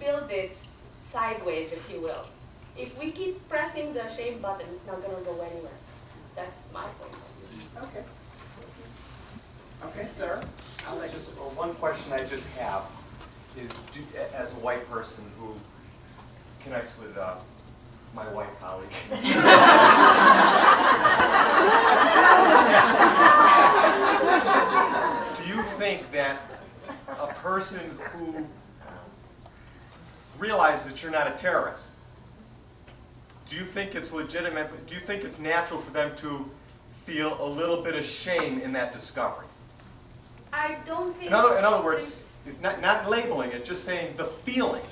build it sideways, if you will. If we keep pressing the shame button, it's not going to go anywhere. That's my point of view. Okay. Okay, Sarah? Just one question I just have is, as a white person who connects with my white colleague, do you think that a person who realizes that you're not a terrorist, do you think it's legitimate, do you think it's natural for them to feel a little bit of shame in that discovery? I don't think... In other words, not labeling it, just saying the feeling.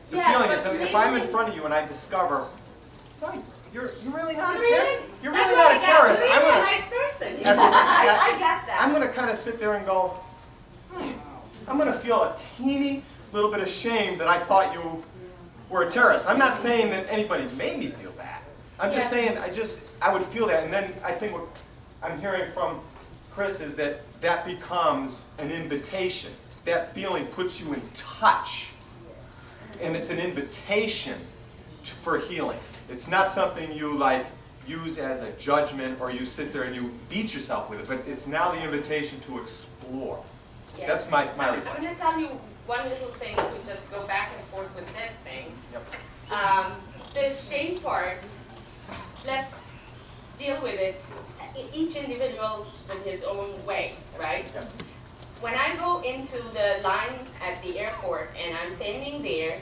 The feeling is, if I'm in front of you and I discover, you're really not a terrorist. You're really not a terrorist. You're really a nice person. I get that. I'm going to kind of sit there and go, I'm going to feel a teeny little bit of shame that I thought you were a terrorist. I'm not saying that anybody made me feel that. I'm just saying I would feel that. And then I think what I'm hearing from Chris is that that becomes an invitation. That feeling puts you in touch. And it's an invitation for healing. It's not something you like use as a judgment or you sit there and you beat yourself with it, but it's now the invitation to explore. Yes. That's my reflection. I'm going to tell you one little thing to just go back and forth with this thing. Yep. The shame part, let's deal with it, each individual in his own way, right? Yep. When I go into the line at the airport and I'm standing there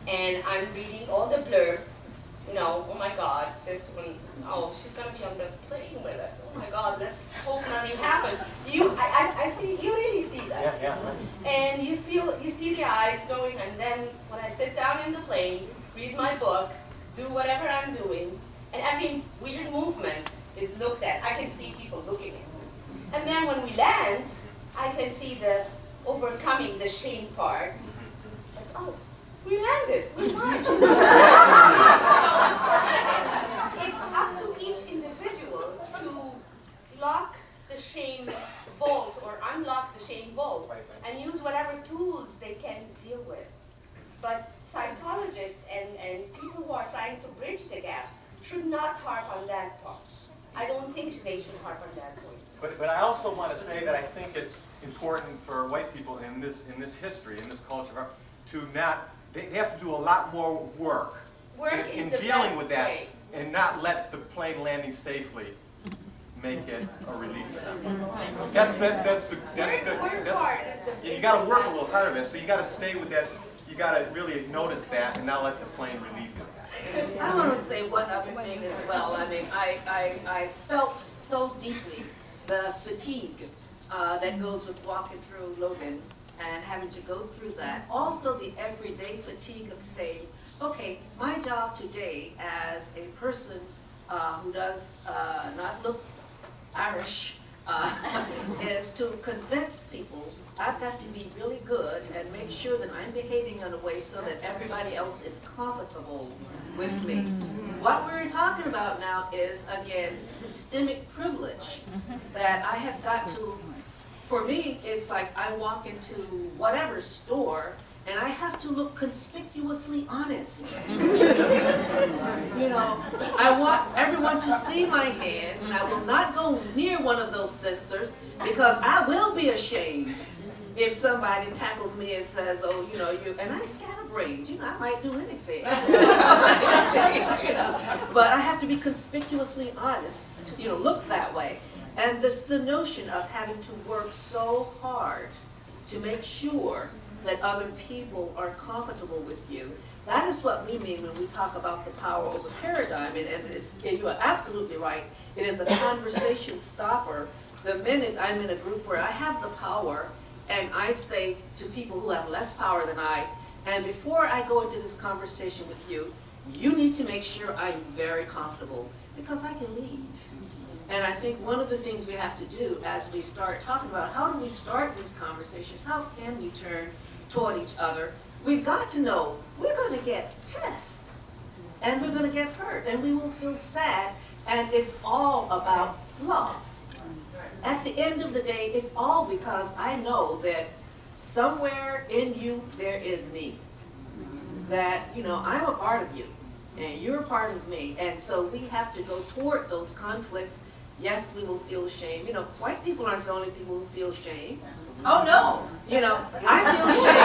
and I'm reading all the blurbs, you know, oh my God, this one, oh, she's going to be on the plane with us. Oh my God, let's hope nothing happens. I see, you really see that. Yeah. And you see the eyes going, and then when I sit down in the plane, read my book, do whatever I'm doing, and every weird movement is looked at. I can see people looking at me. And then when we land, I can see the overcoming the shame part. Like, oh, we landed, we're fine. It's up to each individual to lock the shame vault or unlock the shame vault and use whatever tools they can deal with. But psychologists and people who are trying to bridge the gap should not harp on that part. I don't think they should harp on that point. But I also want to say that I think it's important for white people in this history, in this culture, to not, they have to do a lot more work in dealing with that and not let the plane landing safely make it a relief for them. You got to work a little harder than that, so you got to stay with that. You got to really notice that and not let the plane relieve you. I want to say one other thing as well. I mean, I felt so deeply the fatigue that goes with walking through Logan and having to go through that. Also the everyday fatigue of saying, okay, my job today as a person who does not look Irish is to convince people I've got to be really good and make sure that I'm behaving in a way so that everybody else is comfortable with me. What we're talking about now is, again, systemic privilege that I have got to, for me, it's like I walk into whatever store and I have to look conspicuously honest. You know, I want everyone to see my hands, and I will not go near one of those sensors because I will be ashamed if somebody tackles me and says, oh, you know, and I'm scatterbrained, you know, I might do anything. You know, but I have to be conspicuously honest, to, you know, look that way. And there's the notion of having to work so hard to make sure that other people are comfortable with you. That is what we mean when we talk about the power over paradigm, and you are absolutely right. It is a conversation stopper. The minute I'm in a group where I have the power, and I say to people who have less power than I, and before I go into this conversation with you, you need to make sure I'm very comfortable, because I can leave. And I think one of the things we have to do as we start talking about how do we start these conversations, how can we turn toward each other, we've got to know we're going to get pissed, and we're going to get hurt, and we will feel sad, and it's all about love. At the end of the day, it's all because I know that somewhere in you there is me. that, you know, I'm a part of you, and you're a part of me, and so we have to go toward those conflicts. Yes, we will feel shame. You know, white people aren't the only people who feel shame. Oh, no. You know, I feel shame.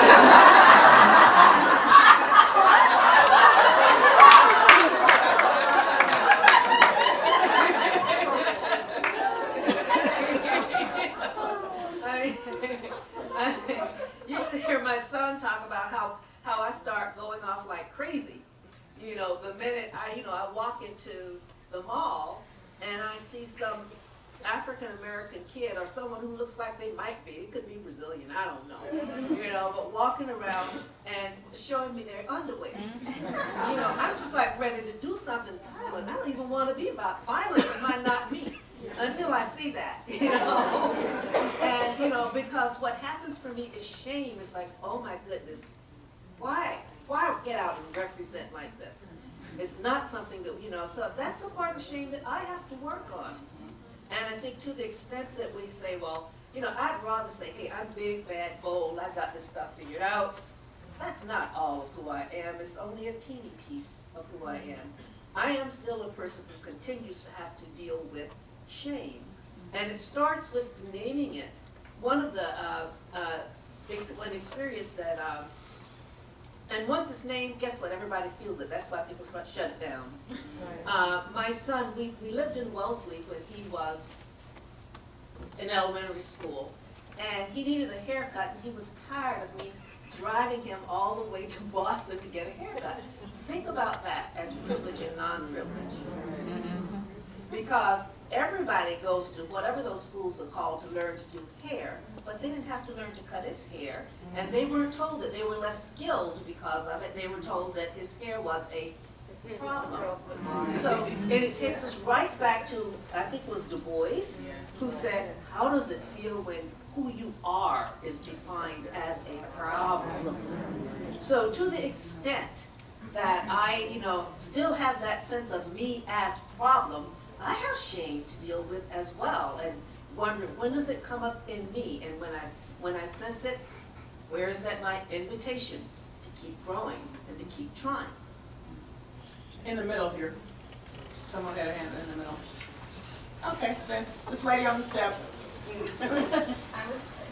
You should hear my son talk about how I start going off like crazy. You know, the minute I walk into the mall and I see some African-American kid or someone who looks like they might be, it could be Brazilian, I don't know, you know, but walking around and showing me their underwear. You know, I'm just like ready to do something violent. I don't even want to be about violence. It might not be until I see that, you know. And, you know, because what happens for me is shame. It's like, oh my goodness, why get out and represent like this? It's not something that, you know, so that's a part of shame that I have to work on. And I think to the extent that we say, well, you know, I'd rather say, hey, I'm big, bad, bold, I got this stuff figured out. That's not all of who I am. It's only a teeny piece of who I am. I am still a person who continues to have to deal with shame. And it starts with naming it. One of the one experience that, and once it's named, guess what? Everybody feels it. That's why people shut it down. My son, we lived in Wellesley when he was in elementary school, and he needed a haircut, and he was tired of me driving him all the way to Boston to get a haircut. Think about that as privilege and non-privilege. Because everybody goes to whatever those schools are called to learn to do hair, but they didn't have to learn to cut his hair, and they weren't told that they were less skilled because of it. They were told that his hair was a problem. So, and it takes us right back to, I think it was Du Bois, who said, how does it feel when who you are is defined as a problem? So to the extent that I, you know, still have that sense of me as problem, I have shame to deal with as well, and wondering, when does it come up in me? And when I sense it, where is that my invitation to keep growing and to keep trying? In the middle here. Someone had a hand in the middle. Okay, then this lady on the steps.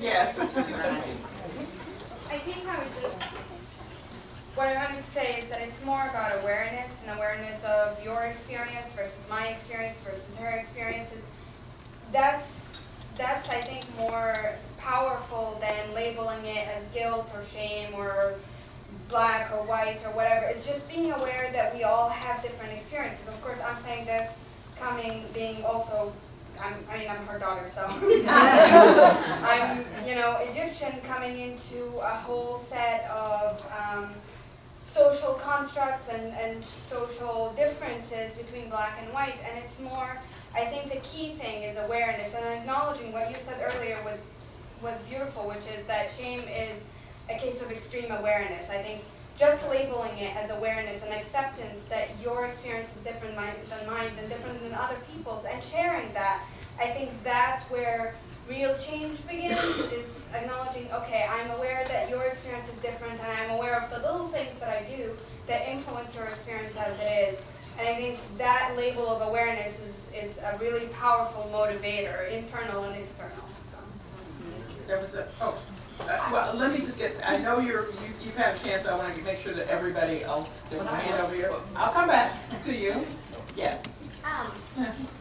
Yes. I think what I wanted to say is that it's more about awareness, and awareness of your experience versus my experience versus her experience. That's I think more powerful than labeling it as guilt or shame or black or white or whatever. It's just being aware that we all have different experiences. Of course, I'm saying this being also, I'm her daughter, so I'm, you know, Egyptian, coming into a whole set of social constructs and social differences between black and white, and it's more, I think the key thing is awareness, and acknowledging what you said earlier was beautiful, which is that shame is a case of extreme awareness. I think just labeling it as awareness and acceptance that your experience is different than mine and different than other people's, and sharing that, I think that's where real change begins, is acknowledging, okay, I'm aware that your experience is different, and I'm aware of the little things that I do that influence your experience as it is. And I think that label of awareness is a really powerful motivator, internal and external. So. There was a, well, let me just get, I know you've had a chance, so I want to make sure that everybody else, there's a hand over here. I'll come back to you. Yes.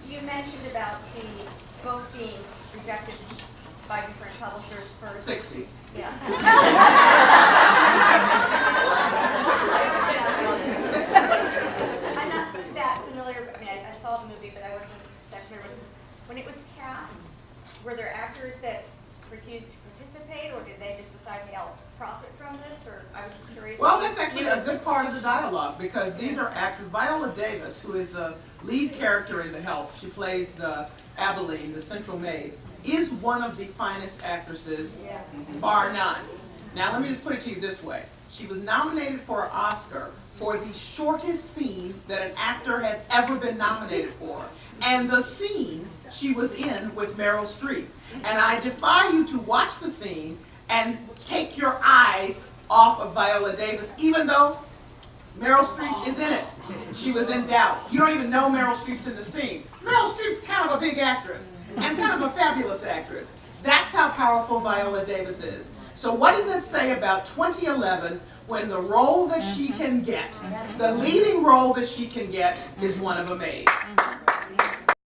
You mentioned about the book being rejected by different publishers for 60. Yeah. I'm not that familiar. I mean, I saw the movie, but I wasn't that familiar with it. When it was cast, were there actors that refused to participate, or did they just decide to profit from this? Or I was just curious. Well, that's actually a good part of the dialogue, because these are actors. Viola Davis, who is the lead character in The Help, she plays Abilene, the central maid, is one of the finest actresses, Yes. bar none. Now, let me just put it to you this way. She was nominated for an Oscar for the shortest scene that an actor has ever been nominated for. And the scene she was in with Meryl Streep. And I defy you to watch the scene and take your eyes off of Viola Davis, even though Meryl Streep is in it. She was in doubt. You don't even know Meryl Streep's in the scene. Meryl Streep's kind of a big actress and kind of a fabulous actress. That's how powerful Viola Davis is. So what does that say about 2011 when the role that she can get, the leading role that she can get, is one of a maid?